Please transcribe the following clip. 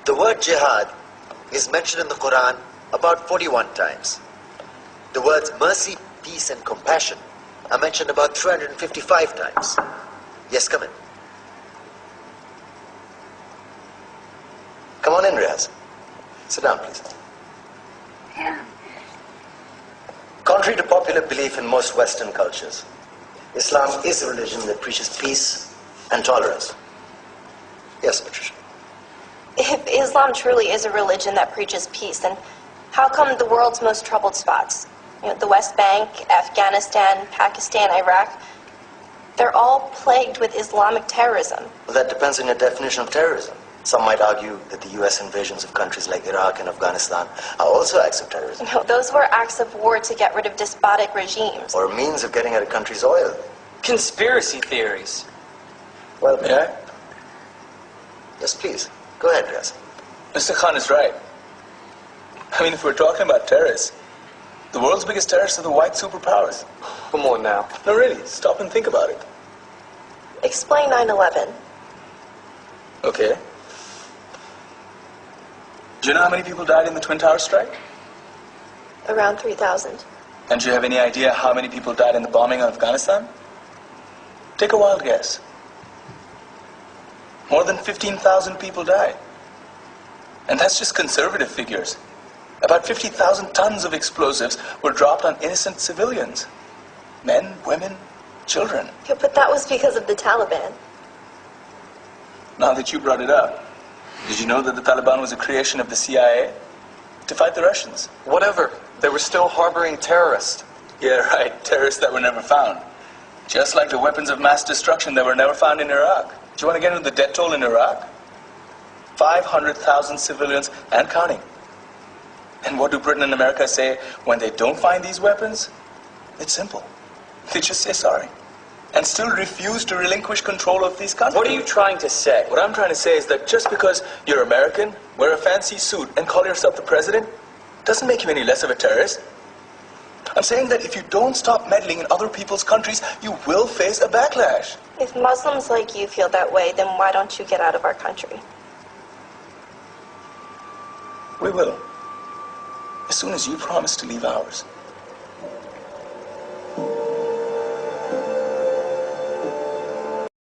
The word jihad is mentioned in the Quran about 41 times. The words mercy, peace, and compassion are mentioned about 355 times. Yes, come in. Come on in, Riaz. Sit down, please. Yeah. Contrary to popular belief in most Western cultures, Islam is a religion that preaches peace and tolerance. Yes, Patricia. If Islam truly is a religion that preaches peace, then how come the world's most troubled spots, the West Bank, Afghanistan, Pakistan, Iraq, they're all plagued with Islamic terrorism? Well, that depends on your definition of terrorism. Some might argue that the U.S. invasions of countries like Iraq and Afghanistan are also acts of terrorism. No, those were acts of war to get rid of despotic regimes. Or a means of getting at a country's oil. Conspiracy theories. Well, may I? Yes, please. Go ahead, Riaz. Mr. Khan is right. I mean, if we're talking about terrorists, the world's biggest terrorists are the white superpowers. Come on now. No, really, stop and think about it. Explain 9/11. Okay. Do you know how many people died in the Twin Towers strike? Around 3,000. And do you have any idea how many people died in the bombing of Afghanistan? Take a wild guess. More than 15,000 people died. And that's just conservative figures. About 50,000 tons of explosives were dropped on innocent civilians. Men, women, children. Yeah, but that was because of the Taliban. Now that you brought it up, did you know that the Taliban was a creation of the CIA to fight the Russians? Whatever. They were still harboring terrorists. Yeah, right. Terrorists that were never found. Just like the weapons of mass destruction that were never found in Iraq. Do you want to get into the death toll in Iraq? 500,000 civilians and counting. And what do Britain and America say when they don't find these weapons? It's simple. They just say sorry. And still refuse to relinquish control of these countries. What are you trying to say? What I'm trying to say is that just because you're American, wear a fancy suit, and call yourself the president, doesn't make you any less of a terrorist. I'm saying that if you don't stop meddling in other people's countries, you will face a backlash. If Muslims like you feel that way, then why don't you get out of our country? We will. As soon as you promise to leave ours.